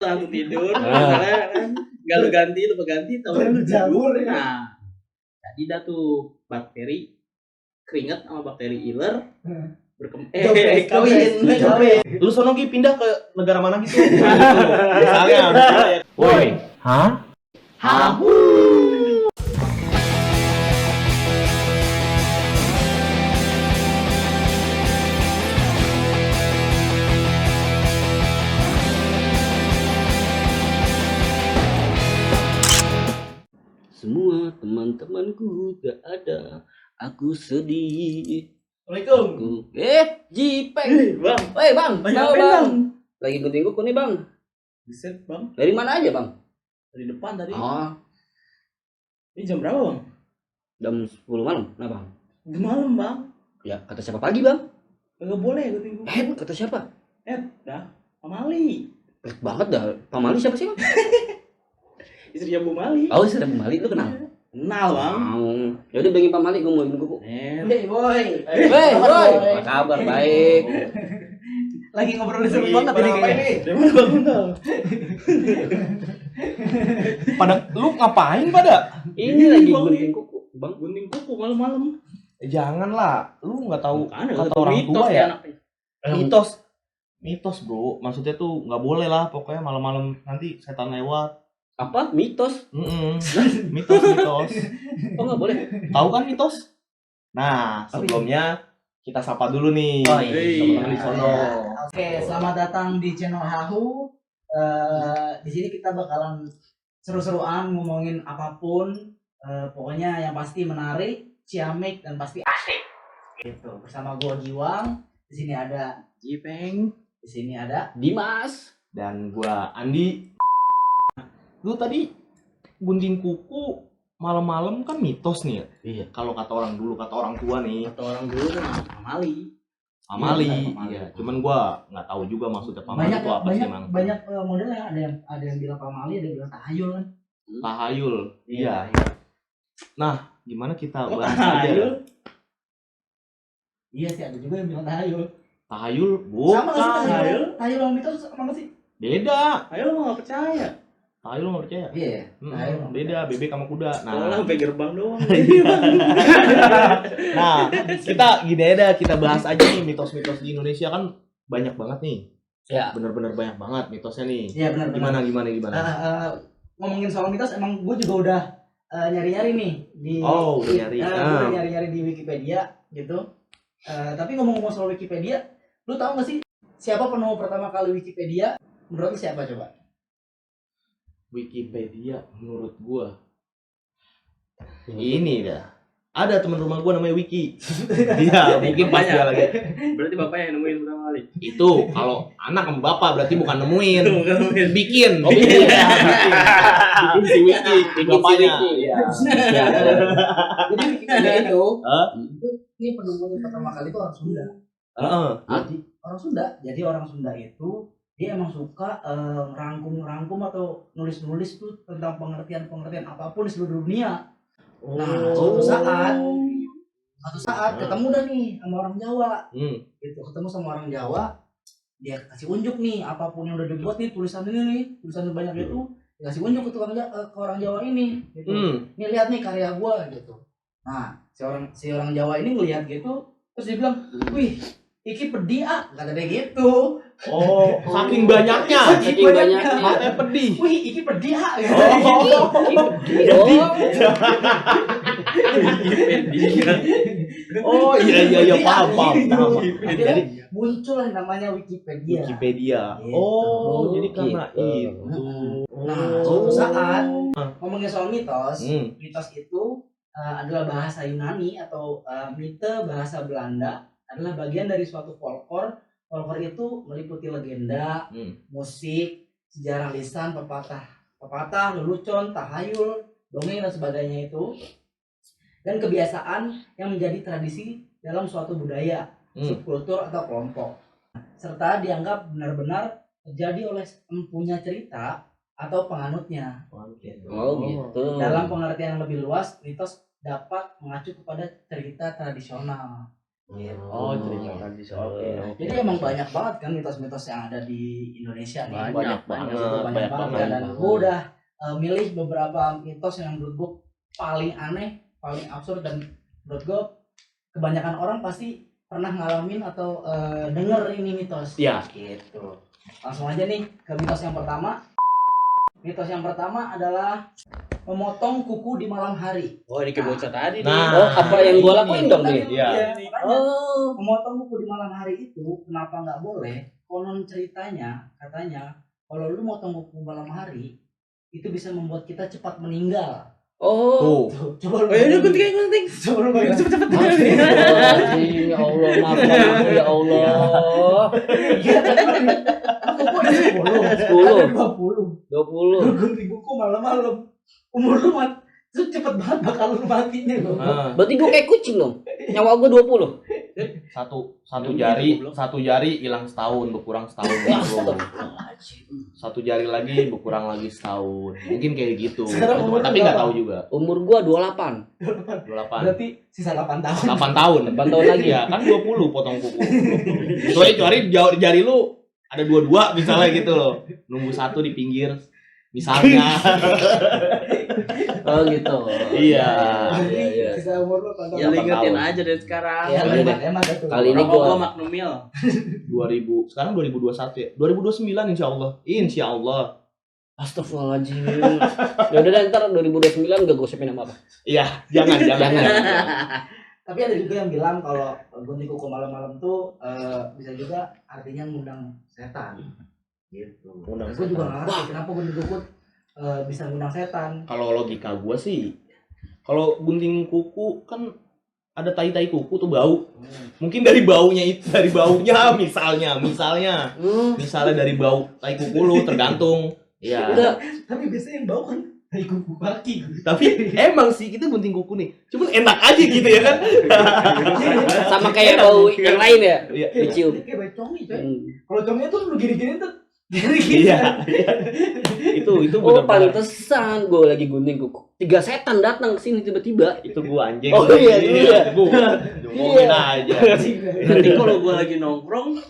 langsung tidur, misalnya kan nggak lu ganti, lu ganti, tahu lu jabur ya. Nah, jadi dah tuh bakteri keringat sama bakteri iler kawin. Lu sono Gi pindah ke negara mana gitu? Misalnya ya. Woi, hah? Hahu. Semua teman-temanku gak ada, aku sedih. Assalamualaikum. Jipeng. Bang. Bang, Banyak bang. Lagi gunting kuku nih, Bang. Buset, Bang. Dari mana aja, Bang? Dari depan tadi. Oh, Ini jam berapa, Bang? jam 10 malam. Nah, Bang. Udah malam, Bang. Ya, kata siapa pagi, Bang? Enggak boleh gunting kuku. Kata siapa? Dah. Pamali. Pet banget dah. Pak Mali siapa sih, Bang? Istrinya Bu Mali. Oh, sudah Pak Mali, lu kenal? Kenal, Bang. Ya udah bilangin Pak Mali gue mau gunting kuku. Hey, boy. Hey, boy. Apa kabar? Baik. Lagi ngobrol seru banget ini kayaknya. Dari mana bangun tuh? Pada lu ngapain pada? Ini lagi gunting kuku, Bang. Gunting kuku malam-malam. Janganlah, lu nggak tahu Makanya, kata lu orang mitos tua ya ya. anaknya. Mitos bro, maksudnya tuh nggak boleh lah, pokoknya malam-malam nanti setan lewat. Apa? Mitos? Mitos. Oh, nggak boleh. Tahu kan mitos? Nah, sebelumnya kita sapa dulu nih. Oh, iya. Teman-teman di sono. Oke, selamat datang di channel Hahu. Di sini kita bakalan seru-seruan ngomongin apapun. Pokoknya yang pasti menarik, ciamik dan pasti asik. Gitu. Bersama gua Giwang. Di sini ada Jipeng. Di sini ada Dimas. Dan gua Andi. Lu tadi gunting kuku malam-malam kan mitos nih ya. Iya. Kalau kata orang dulu, kata orang tua nih, Kata orang dulu kan pamali. pamali. Pamali. Iya, cuman gua nggak tahu juga maksudnya pamali banyak itu apa sih emang. banyak modelnya. Ada yang bilang pamali, ada yang bilang tahayul kan. Tahayul. Iya. Gimana kita Oh, bahas tahayul? aja? Iya sih, ada juga yang bilang tahayul. Tahayul Sama nggak sih bukan. tahayul? Tahayul sama mitos sama nggak sih? Beda. Ayo lu nggak percaya. Tahayul nggak percaya. Iya. Tahayul sama Beda, bebek sama kuda. Soalnya Nah, sampai gerbang doang. nah kita gini aja, kita bahas aja nih mitos-mitos di Indonesia kan banyak banget nih. Ya. Bener-bener banyak banget mitosnya nih. Iya benar. Gimana? Ngomongin soal mitos, emang gue juga udah nyari-nyari nih di Oh, udah nyari. udah nyari-nyari di Wikipedia gitu. Tapi ngomong-ngomong soal Wikipedia, lu tahu nggak sih siapa penulis pertama kali Wikipedia? Menurut lu siapa coba? Wikipedia menurut gua ini dah. Ada teman rumah gua namanya Wiki. Iya, mungkin pas dia lagi. Berarti bapaknya yang nemuin pertama kali. Itu kalau anak sama bapak berarti bukan nemuin. Bukan nemuin. Bikin. Oh, bikin. Bikin si Wiki, bapaknya. Iya. Jadi Wikipedia itu, Hah? Ini penemuan pertama kali itu orang Sunda. Heeh. Orang Sunda. Jadi orang Sunda itu dia emang suka rangkum atau nulis-nulis tuh tentang pengertian apapun di seluruh dunia. Nah, suatu saat ketemu dah nih sama orang Jawa. Gitu, ketemu sama orang Jawa, dia kasih unjuk nih apapun yang udah dibuat nih, tulisan banyak itu dikasih unjuk ke orang Jawa ini gitu. Nih lihat nih karya gua gitu. Nah, si orang Jawa ini ngelihat gitu, terus dia bilang, "Wih, iki pedih ah," kata dia gitu. Oh, saking banyaknya. Matanya pedih. Wih, iki pedih ah. Gitu. Oh iya paham. Jadi muncul yang namanya Wikipedia. Gitu. Jadi karena gitu. itu. Nah, suatu saat ngomongin soal mitos, mitos itu adalah bahasa Yunani atau mite bahasa Belanda, adalah bagian dari suatu folklore. Folklore itu meliputi legenda, musik, sejarah lisan, pepatah, lelucon, tahayul, dongeng dan sebagainya itu, dan kebiasaan yang menjadi tradisi dalam suatu budaya, subkultur atau kelompok, serta dianggap benar-benar terjadi oleh empunya cerita atau penganutnya. Oh, gitu. Dalam pengertian yang lebih luas, mitos dapat mengacu kepada cerita tradisional. Gitu. Oh, cerita tradisi. Oke. Jadi emang banyak banget kan mitos-mitos yang ada di Indonesia nih. Banyak banget. Banyak banget. Dan gue udah milih beberapa mitos yang menurut gue paling aneh, paling absurd, dan menurut gue kebanyakan orang pasti pernah ngalamin atau denger ini mitos. Iya. Gitu. Langsung aja nih ke mitos yang pertama. Mitos yang pertama adalah memotong kuku di malam hari. Oh, ini kayak bocah tadi nih. Nah, Oh, apa yang gua lakuin dong nih? Iya. Makanya, Oh, memotong kuku di malam hari itu kenapa nggak boleh? Konon ceritanya katanya kalau lu motong kuku malam hari itu bisa membuat kita cepat meninggal. oh. Tuh. Coba lu. Oh, ini gunting. Coba lu bayangin. Cepet-cepet. Ya Allah, maaf ya Allah. Iya, kuku ada 10, 10. ada 20. 20. Lu gunting kuku malam-malam. Umur lu itu cepet banget bakal lu matinya lu. Nah, Berarti gua kayak kucing dong. Nyawa gua 20. satu jari hilang setahun, berkurang setahun. Satu jari lagi berkurang lagi setahun. Mungkin kayak gitu. Sekarang umur Tapi nggak berapa? tahu juga. Umur gua 28. 28. Berarti sisa 8 tahun. 8 tahun. 8 tahun lagi. Ya, kan 20 potong kuku. Kecuali jari lu ada 22 misalnya gitu loh. Nunggu satu di pinggir misalnya. Oh gitu. Iya. Iya. Sisa umur lu 8 tahun. Ya lu ingetin tahun. aja dari sekarang. Ya, Iya, emang, emang itu. Kali ini Rokok gua gua Magnum Mil. 2000, sekarang 2021 ya. 2029 insya Allah. Insya Allah. Astagfirullahaladzim. Ya udah deh, ntar 2029 gak gosipin apa-apa. Iya, jangan. Tapi ada juga yang bilang kalau gunting kuku malam-malam tuh bisa juga artinya ngundang setan. Gitu. Ngundang Gue juga setan. nggak ngerti kenapa gunting kuku bisa ngundang setan. Kalau logika gua sih, kalau gunting kuku kan ada tai-tai kuku tuh bau. Mungkin dari baunya misalnya dari bau tai kuku lu tergantung. Ya. Udah. Tapi biasanya yang bau kan tai kuku kaki. Tapi emang sih kita gunting kuku nih. Cuman enak aja gitu ya kan. Sama kayak bau yang lain ya. Iya. Dicium. Kayak bau congi coy. Hmm. Kalau congi tuh lu gini-gini tuh gini-gini. Iya. Itu Oh, benar-benar. pantesan gue lagi gunting kuku. 3 setan datang ke sini tiba-tiba. Itu gua anjing. Oh, iya, iya. Ngomongin aja. Nanti kalau gua lagi nongkrong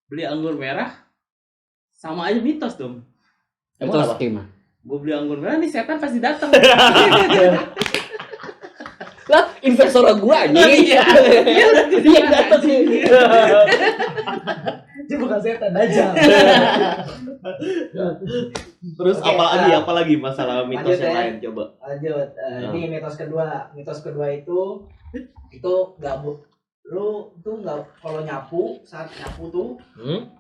beli anggur merah sama aja mitos dong. Itu Emang apa? skema. Gua beli anggur merah nih setan pasti datang. Lah, investor gua anjing. Iya. Dia datang sih. Dia bukan setan aja. Terus Oke, apalagi masalah mitos lanjut yang ya. lain coba. Lanjut, ini mitos kedua. Mitos kedua itu nggak lu tuh nggak, kalau nyapu, saat nyapu tuh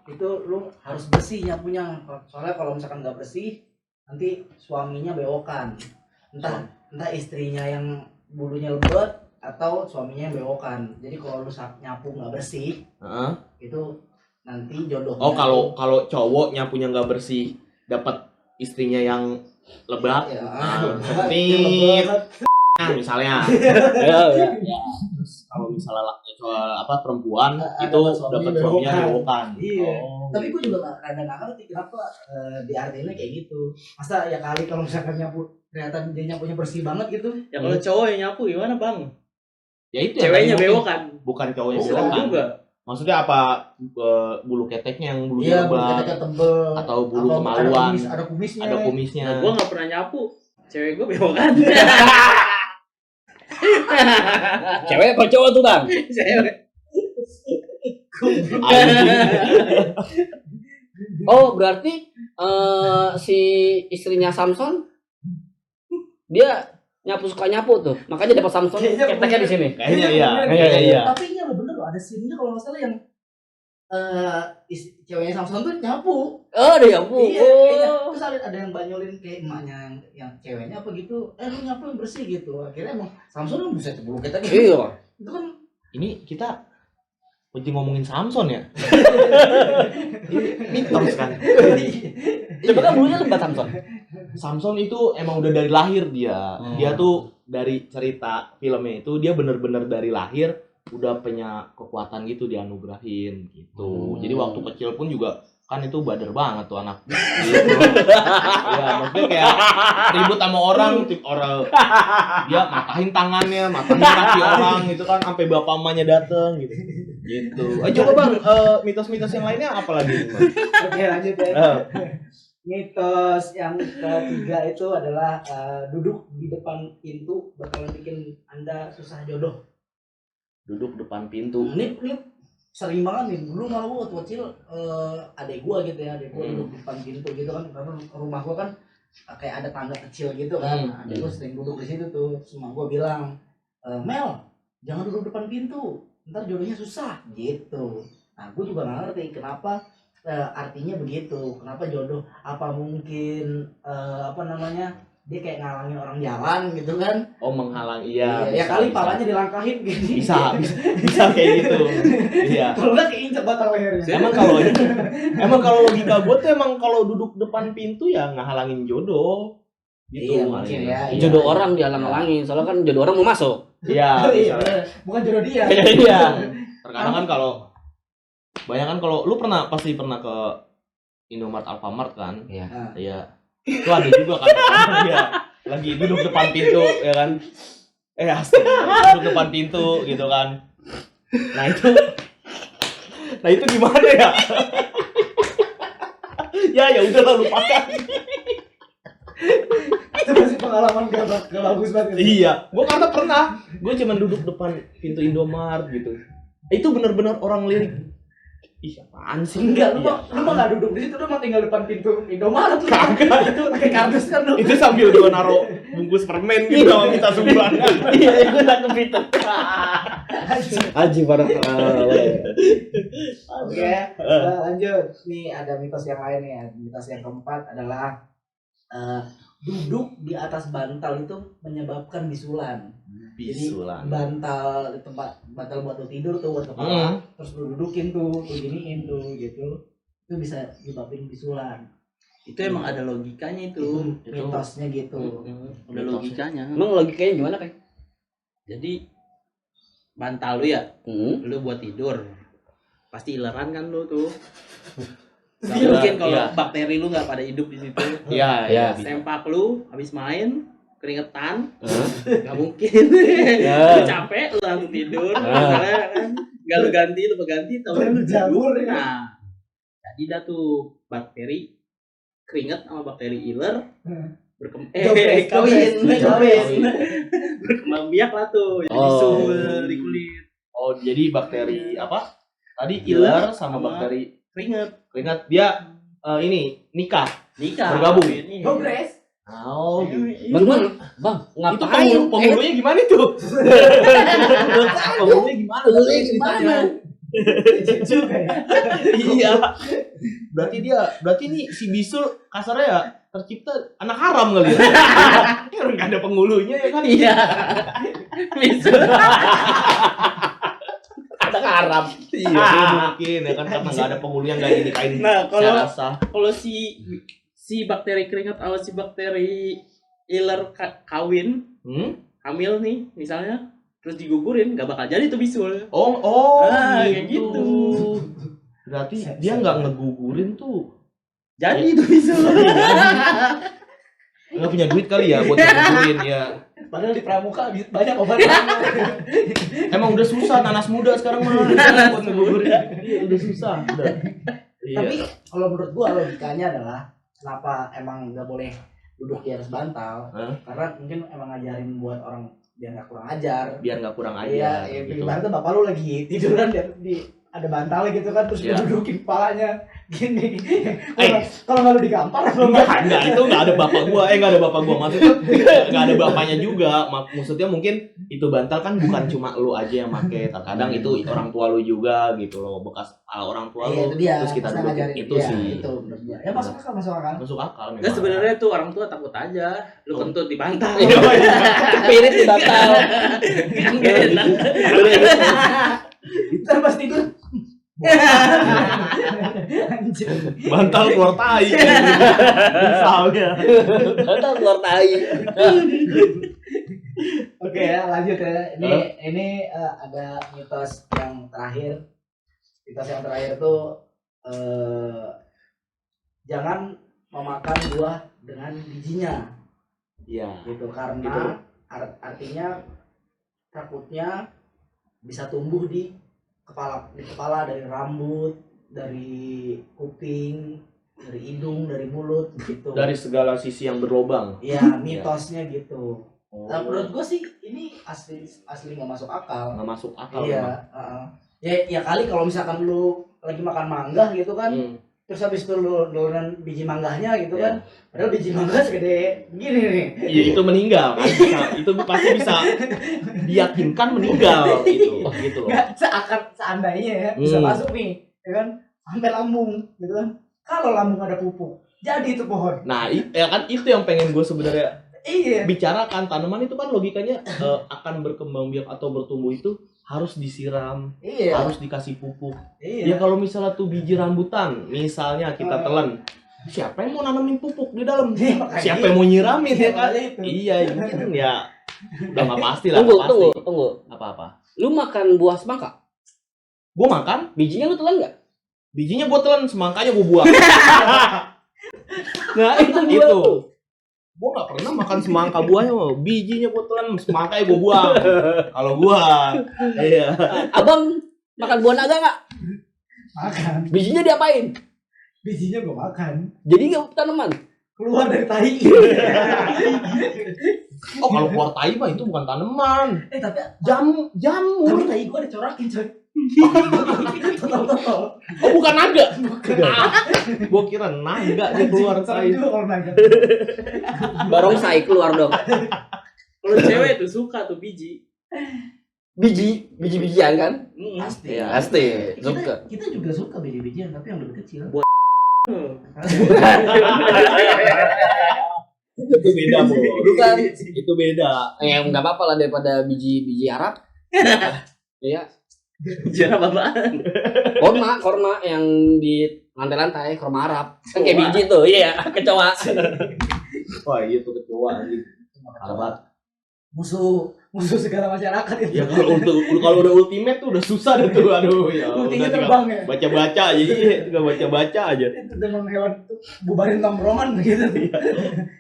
itu lu harus bersih nyapunya. Soalnya kalau misalkan nggak bersih nanti suaminya bewokan. Entah istrinya yang bulunya lebat atau suaminya yang bewokan. Jadi kalau lu saat nyapu nggak bersih itu nanti jodohnya. Oh, kalau cowok nyapunya nggak bersih, dapat istrinya yang lebat. ya, Tit. Nah, misalnya. Ya. Terus kalau misalnya perempuan itu dapat suaminya dapat suaminya bewokan. bewokan. Iya. Oh. Tapi gue juga kadang nggak ngerti kenapa diartiinnya kayak gitu. Masa ya kali kalau misalkan nyapu kelihatan dia nyapunya bersih banget gitu. Ya kalau cowok yang nyapu gimana, Bang? Ya itu yang Ceweknya tadi bewok mungkin kan? bukan cowoknya Oh, bewokan. juga. Maksudnya apa, bulu keteknya yang bulunya Iya, bulu lebat keteknya tebel. atau bulu Atau kemaluan, ada kumisnya. ada kumisnya. Nah, gua nggak pernah nyapu. Cewek gua bewok kan? Cewek apa cowok tuh, Bang? Cewek. Anjing. Oh, berarti si istrinya Samson dia suka nyapu tuh. Makanya dapat Samson Kayaknya keteknya di sini. Kayaknya iya. bener. Kayaknya iya. Tapi iya loh, bener loh, ada scene-nya kalau nggak salah yang ceweknya Samson tuh nyapu. Oh, dia nyapu. Iya, kayaknya. Oh. Terus ada yang banyolin kayak emaknya yang ceweknya apa gitu. Lu nyapu yang bersih gitu. Akhirnya emang Samson kan bisa bulu ketek gitu. Iya. Itu kan Ini kita penting ngomongin Samson ya. Mitos kan. Coba kan bulunya lebat Samson. Samson itu emang udah dari lahir dia. Dia tuh dari cerita filmnya itu dia bener-bener dari lahir udah punya kekuatan gitu, dianugerahin gitu. Jadi waktu kecil pun juga kan itu bader banget tuh anak. Gitu. Ya, maksudnya kayak ribut sama orang dia matahin tangannya, matahin kaki orang gitu kan sampai bapak emaknya dateng gitu. Gitu. Coba Bang, mitos-mitos yang lainnya apa lagi? Oke, lanjut ya. Mitos yang ketiga itu adalah duduk di depan pintu bakalan bikin Anda susah jodoh. Duduk depan pintu. Ini sering banget nih. Dulu malah gua waktu kecil adek gua gitu ya, adek gua duduk di depan pintu gitu kan, karena rumah gua kan kayak ada tangga kecil gitu kan. Adek gua sering duduk di situ tuh. Semua gua bilang, Mel, jangan duduk depan pintu, ntar jodohnya susah gitu. Nah, gua juga nggak ngerti kenapa artinya begitu. Kenapa jodoh? Apa mungkin dia kayak ngalangin orang jalan gitu kan? Oh, menghalang Ya kali palanya dilangkahin gini. Bisa kayak gitu. Iya. Kalau nggak keinjak batang lehernya. Emang kalau logika gue tuh emang kalau duduk depan pintu ya ngehalangin jodoh. Gitu. Iya, mungkin ya. Jodoh orang dihalang-halangin, soalnya kan jodoh orang mau masuk. Iya. Iya, bukan jodoh dia. Iya. Terkadang kan banyak kan kalau lu pasti pernah ke Indomaret, Alfamart kan? Iya. Iya. Itu ada juga kan. Iya. Lagi duduk depan pintu ya kan. Asik. Duduk depan pintu gitu kan. Nah itu gimana ya? ya udah lupakan. Itu masih pengalaman gak bagus banget. Iya, gue karena pernah. Gue cuma duduk depan pintu Indomaret gitu. Itu benar-benar orang lirik. Ih, apaan sih? Enggak, lu mah gak duduk di situ, lu mah tinggal depan pintu Indomaret. Kagak, itu pakai kardus kan lu. Itu sambil gue naro bungkus permen gitu sama minta sumbangan. Iya, gue tak kepitet. Aji parah. Oke, lanjut. Nih ada mitos yang lain ya. Mitos yang keempat adalah duduk di atas bantal itu menyebabkan bisulan. Bisulan. Jadi bantal di tempat bantal buat lu tidur tuh buat kepala, terus lu dudukin tuh, lu giniin tuh gitu. Itu bisa nyebabin bisulan. Itu emang ada logikanya itu. Mitosnya gitu. Ada logikanya. Emang logikanya gimana, Kak? Jadi bantal lu ya, lu buat tidur. Pasti ileran kan lu tuh. Gak mungkin kalau bakteri lu nggak pada hidup di situ. Iya. Sempak lu habis main keringetan, nggak mungkin. Lu capek, lu langsung tidur. Nggak lu ganti, tau Lu jamur ya. Nah, jadi dah tuh bakteri keringet sama bakteri iler kawin. Berkembang biak lah tuh, jadi bisul di kulit. Oh, jadi bakteri apa? Tadi iler sama bakteri keringat dia nikah. Bergabung. Progres. Oh, Bang, itu ngapain? penghulunya gimana tuh? Penghulunya gimana? Gimana? Iya. Berarti nih si bisul kasarnya ya tercipta anak haram kali ya. Orang enggak ada penghulunya ya kan? Iya. Bisul. Anak Arab. Iya, mungkin ya kan karena enggak ada penghulunya enggak dinikahin. Nah, kalau kalau si bakteri keringat sama si bakteri iler kawin, hamil nih misalnya, terus digugurin nggak bakal jadi tuh bisul. Kayak gitu. Berarti dia nggak ngegugurin tuh. Jadi tuh bisul. Nggak punya duit kali ya buat ngegugurin ya. Padahal di pramuka banyak obat. Emang udah susah nanas muda sekarang mah buat ngegugurin. Iya, udah susah. Tapi kalau menurut gua logikanya adalah kenapa emang nggak boleh duduk di atas bantal? Karena mungkin emang ngajarin buat orang biar nggak kurang ajar. Iya, gitu. ibaratnya bapak lu lagi tiduran di ada bantalnya gitu kan, terus lu dudukin kepalanya gini. Kalau nggak lu digampar atau enggak, itu nggak ada bapak gua. Nggak ada bapak gua, maksudnya nggak ada bapaknya juga. Maksudnya mungkin itu bantal kan bukan cuma lu aja yang pakai, terkadang itu orang tua lu juga gitu loh, bekas orang tua lu. Terus kita dudukin itu sih. Itu menurut gua. Ya masuk akal. Nggak, sebenarnya tuh orang tua takut aja lu kentut di bantal. Kepirit di bantal. Nggak enak. Itu pas tidur. Bantal keluar tai. Misalnya. Bantal keluar tai. Oke ya, lanjut ya. Ini ada mitos yang terakhir. Mitos yang terakhir tuh jangan memakan buah dengan bijinya. Iya. Gitu karena Gitu. artinya takutnya bisa tumbuh di kepala dari rambut, dari kuping, dari hidung, dari mulut gitu. Dari segala sisi yang berlobang. Iya, mitosnya gitu. Oh. Nah, menurut gue sih ini asli nggak masuk akal. Nggak masuk akal. Iya, ya kali kalau misalkan lu lagi makan mangga gitu kan, terus habis itu lu nelen biji mangganya gitu kan, padahal biji mangga segede gini nih. Iya, itu meninggal kan. Itu pasti bisa diyakinkan meninggal gitu. Gitu loh. Nggak seandainya ya bisa masuk nih, ya kan, sampai lambung gitu kan. Kalau lambung ada pupuk, jadi itu pohon. Nah, ya kan itu yang pengen gue sebenarnya bicarakan. Tanaman itu kan logikanya akan berkembang biak atau bertumbuh itu harus disiram, harus dikasih pupuk. Ya kalau misalnya tuh biji rambutan, misalnya kita telan, siapa yang mau nanamin pupuk di dalam? Siapa yang mau nyiramin ya kan? Iya, ini kan ya udah nggak pasti lah. Tunggu. Apa-apa? Lu makan buah semangka? Gue makan, Bijinya lu telan nggak? bijinya gue telan, semangkanya gue buang. Nah, itu Itu. Gue gak pernah makan semangka buahnya, bijinya gue telan, semangkanya gue buang. Kalau gue, iya. Abang makan buah naga nggak? Makan. Bijinya diapain? Bijinya gua makan. Jadi nggak tanaman. Keluar dari tai. Oh, kalau keluar tai mah itu bukan tanaman. Tapi Jamur. tapi tai gua dicorakin coy. Total. Oh, bukan naga. Gue kira naga dia keluar tai. Juga kalau naga. Barongsai keluar dong. Kalau cewek tuh suka tuh biji. Biji-bijian kan? Pasti. Iya, pasti. Suka. Kita juga suka biji-bijian tapi yang lebih kecil. Itu beda, Bro. Bukan. Itu beda. Nggak apa-apa lah daripada biji Arab. Iya. Jarang apaan? Korma yang di lantai-lantai, korma Arab. Kan kayak biji tuh, iya, kecoa. Wah, iya tuh kecoa anjing. Alamat. Musuh segala masyarakat itu. Ya kalau udah ultimate tuh udah susah deh tuh. Aduh, ya. Ultinya Udah tinggal terbang ya. baca-baca aja. Iya, tinggal baca-baca aja. Itu memang hewan tuh bubarin tongkrongan gitu.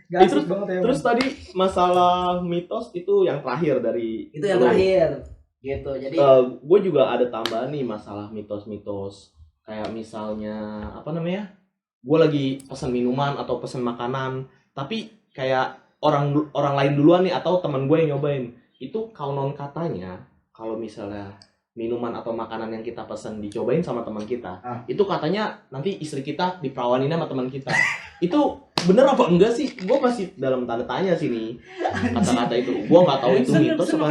Gak asik banget ya. Terus tadi masalah mitos itu yang terakhir dari itu yang terakhir gitu. Jadi gue juga ada tambahan nih masalah mitos-mitos kayak misalnya apa namanya, gue lagi pesan minuman atau pesan makanan tapi kayak orang lain duluan nih atau teman gue yang nyobain, itu konon katanya kalau misalnya minuman atau makanan yang kita pesan dicobain sama teman kita, itu katanya nanti istri kita diperawanin sama teman kita. Itu bener apa enggak sih? Gue masih dalam tanda tanya sih nih kata-kata itu. Gue nggak tahu itu mitos apa.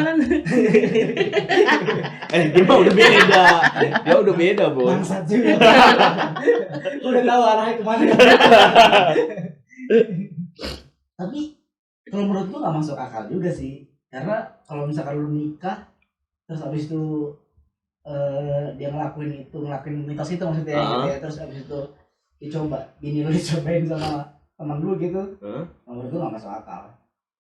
Dia mah udah beda. Dia udah beda, Bro. bangsat juga. Udah tahu arahnya kemana. Tapi kalau menurut gua nggak masuk akal juga sih, karena kalau misalkan lu nikah terus abis itu dia ngelakuin mitos itu maksudnya gitu ya, terus abis itu bini lu dicobain sama teman lu gitu, menurut gua nggak masuk akal.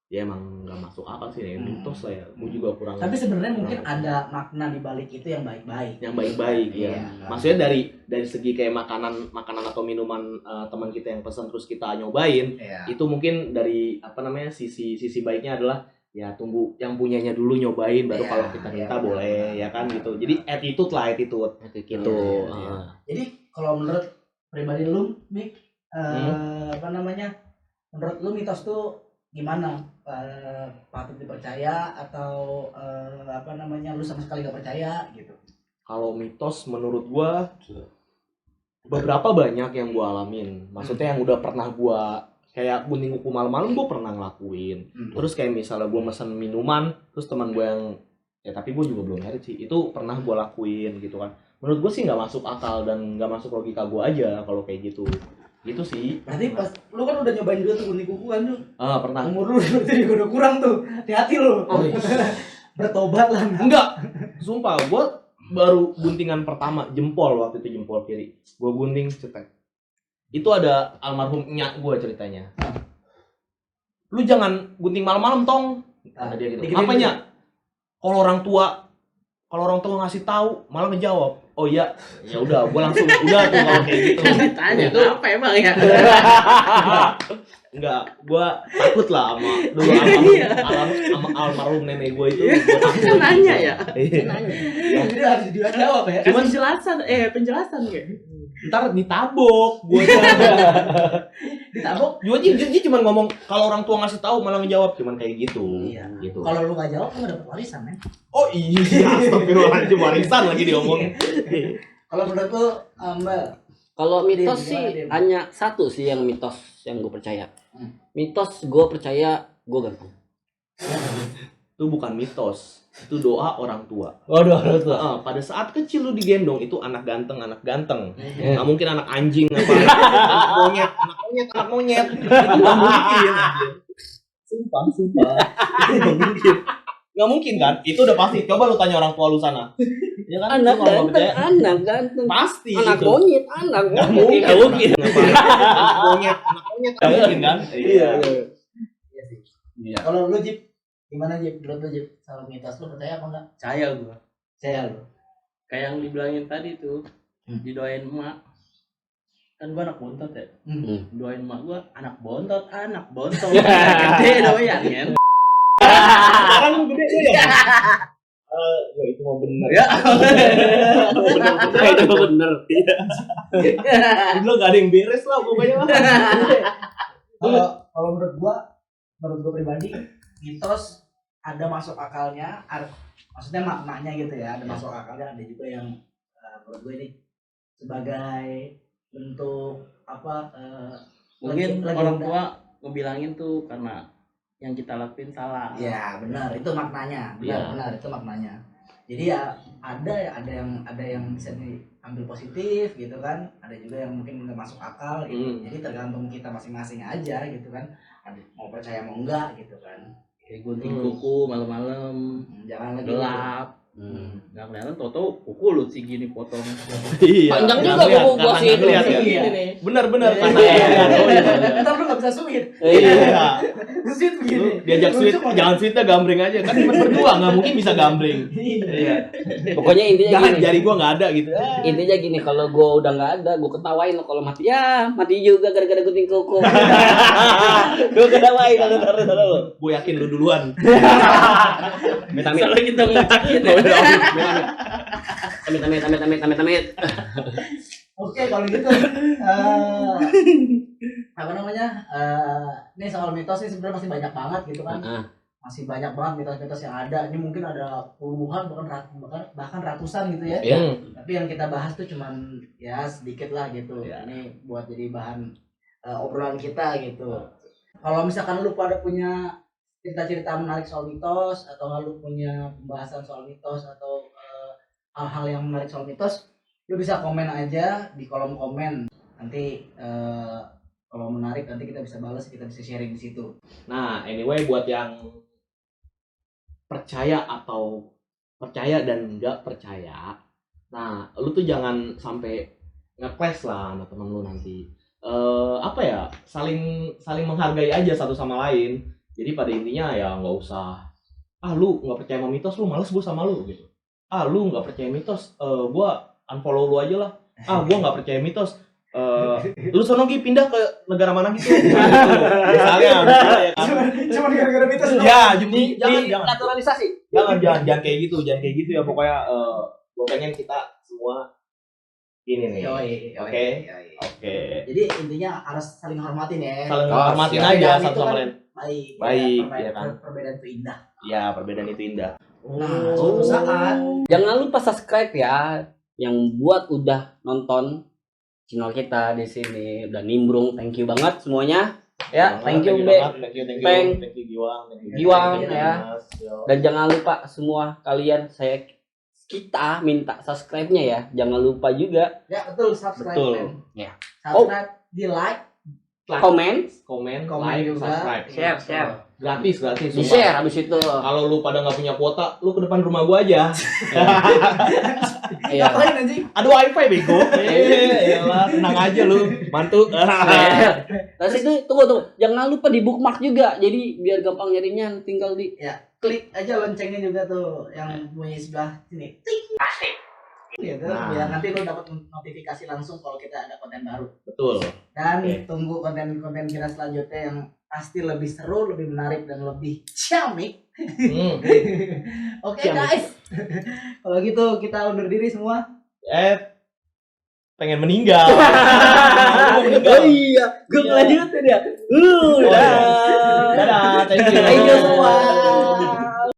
Ya emang nggak masuk akal sih nih, mitos lah ya. Gue juga kurang. Tapi sebenarnya mungkin ada makna di balik itu yang baik-baik. Yang baik-baik ya. Maksudnya dari segi kayak makanan atau minuman teman kita yang pesan terus kita nyobain, itu mungkin dari apa namanya sisi baiknya adalah ya tunggu yang punyanya dulu nyobain baru kalau kita minta boleh ya kan gitu. Jadi attitude gitu. Jadi kalau menurut pribadi lu, Mik, apa namanya? Menurut lu mitos tuh gimana? Patut dipercaya atau apa namanya lu sama sekali gak percaya gitu? Kalau mitos menurut gua beberapa banyak yang gua alamin. Maksudnya yang udah pernah gua kayak gunting kuku malam-malam gua pernah ngelakuin. Terus kayak misalnya gua mesen minuman terus teman gua yang ya tapi gua juga belum married sih. Itu pernah gua lakuin gitu kan. Menurut gua sih nggak masuk akal dan nggak masuk logika gua aja kalau kayak gitu. Gitu sih. Berarti pas lu kan udah nyobain juga tuh gunting kuku kan lu? Pernah. Umur lu berarti juga udah kurang tuh. Hati-hati lu. Bertobat lah. Enggak. Sumpah, gua baru guntingan pertama jempol waktu itu jempol kiri. Gua gunting cetek. Itu ada almarhum nyak gua ceritanya. Lu jangan gunting malam-malam tong. Kata dia gitu. Apanya? Kalau orang tua ngasih tahu malah ngejawab, Oh iya, ya udah, gua langsung udah tuh kalau kayak gitu. Ditanya tuh apa emang ya? Enggak, gua takut lah sama dulu sama almarhum nenek gua itu. Gua takut. Kan nanya ya. Iya. Jadi harus dijawab ya. Cuman penjelasan kayak. Ntar ditabok gua. Ditabok. Dia cuma ngomong kalau orang tua ngasih tahu malah ngejawab cuman kayak gitu. Iya. Gitu. Kalau lu nggak jawab, lu nggak dapet warisan, men. Oh iya, astagfirullahaladzim, warisan lagi diomong. Kalau menurut lu, Mbak, Kalau mitos Dim, sih gimana, Dim? hanya satu sih yang mitos yang gue percaya. Mitos gue percaya gue ganteng. Itu bukan mitos, itu doa orang tua. Waduh, waduh. Pada saat kecil lu digendong itu anak ganteng. Iya. Nggak mungkin anak anjing apa anak monyet. Itu nggak mungkin. Sumpah. Itu nggak mungkin kan? Itu udah pasti. Coba lu tanya orang tua lu sana. Ya kan? Anak Lu kalau nggak percaya, anak ganteng. pasti. Anak itu. monyet, anak Nggak mungkin. Nggak mungkin. Anak monyet nggak mungkin kan? Iya. Iya sih. Iya. Kalau lu, Jip, gimana, Jip? Menurut lu, Jip, sama mitos lu percaya apa enggak? Percaya gua. Saya lu. Kayak yang dibilangin tadi tuh, Hmm. didoain emak. Kan gua anak bontot ya. Doain emak gua anak bontot. Gede doyan kan. Sekarang lu gede tuh ya? Ya itu mau bener. Ya. Itu bener. Lu gak ada yang beres lah pokoknya lah. Kalau menurut gua pribadi, mitos ada masuk akalnya, maksudnya maknanya gitu ya, ada masuk akalnya, ada juga yang menurut gue ini sebagai bentuk apa Mungkin legenda. orang tua ngebilangin tuh karena yang kita lakuin salah. Ya benar, itu maknanya, Iya. benar itu maknanya. Jadi ya ada yang bisa diambil positif gitu kan, ada juga yang mungkin nggak masuk akal gitu. Jadi tergantung kita masing-masing aja gitu kan, ada mau percaya mau enggak gitu kan. Kayak gunting kuku malam-malam, Jangan lagi gelap. Nggak kelihatan, tau kuku lu sih gini potong. Iya. Panjang nggak juga ngeliat, kuku gua karena sih nggak itu. ngeliat ya. Iya. nih. Benar Iya. karena Ntar lu nggak bisa suit, Iya. suit Lu begini. diajak sweet, Lucu banget. jangan sweetnya gambreng aja kan cuma berdua nggak mungkin bisa gambreng. Iya. Pokoknya intinya Jangan gini. jari gua nggak ada gitu. Intinya gini, kalau gue udah nggak ada, gue ketawain lo kalau mati. Ya, mati juga gara-gara gunting kuku. Gue ketawain kalau Gue yakin lu duluan. Amit-amit. Soalnya kita ngucakin ya. Amit-amit. Oke, kalau gitu apa namanya? Ini soal mitos ini sebenarnya masih banyak banget gitu kan. Masih banyak banget mitos-mitos yang ada. Ini mungkin ada puluhan bahkan ratusan gitu ya. Iya. Tapi yang kita bahas tuh cuman ya sedikit lah gitu. Ini buat jadi bahan obrolan kita gitu. Kalau misalkan lu pada punya cerita-cerita menarik soal mitos, atau nggak lu punya pembahasan soal mitos atau hal-hal yang menarik soal mitos, lu bisa komen aja di kolom komen. Nanti kalau menarik nanti kita bisa balas, kita bisa sharing di situ. Nah, anyway buat yang percaya dan nggak percaya, nah lu tuh jangan sampai nge-clash lah sama temen lu nanti. Apa ya, saling menghargai aja satu sama lain. Jadi pada intinya ya nggak usah lu nggak percaya sama mitos, lu males gue sama lu gitu. Lu nggak percaya mitos, gue unfollow lu aja lah. Gue nggak percaya mitos, lu sono Gi, pindah ke negara mana gitu. Misalnya ya kan. Cuma gara-gara mitos Ya, Di jangan naturalisasi. jangan kayak gitu ya pokoknya. Gue pengen kita semua ini nih. Oke. Jadi intinya harus saling hormatin ya. Saling Oh, hormatin siap. aja Perbedaan satu itu sama kan lain. Baik, ya kan. Perbedaan itu indah. Ya, perbedaan itu indah. Nah, suatu saat Jangan lupa subscribe ya. Yang buat udah nonton channel kita di sini udah nimbrung. Thank you banget semuanya. Ya, thank you Be. Thank you Peng. Giwang. Giwang, ya. Mas, yo. Dan jangan lupa semua kalian kita minta subscribe-nya ya. Jangan lupa juga ya betul subscribe. Betul. Men. Ya. Subscribe, di like, komen, Komen, komen like, juga. subscribe. share. Gratis. Di sumpah. share habis itu. Kalau lu pada nggak punya kuota, lu ke depan rumah gua aja. Iya. Ngapain anjing? Ada wifi bego. Elah, tenang aja lu, mantu. Terus itu tunggu. Jangan lupa di bookmark juga. Jadi biar gampang nyarinya tinggal di Klik aja loncengnya juga tuh yang bunyi sebelah sini. Ting. Gitu, Nah. biar nanti lo dapat notifikasi langsung kalau kita ada konten baru. Betul. Dan Oke. tunggu konten-konten kita selanjutnya yang pasti lebih seru, lebih menarik dan lebih ciamik. Hmm. Oke guys. Kalau gitu kita undur diri semua. Pengen meninggal. Mau meninggal. Oh iya, gue Iya. lanjutin ya. Oh, iya. Dadah, thank you. Thank you semua.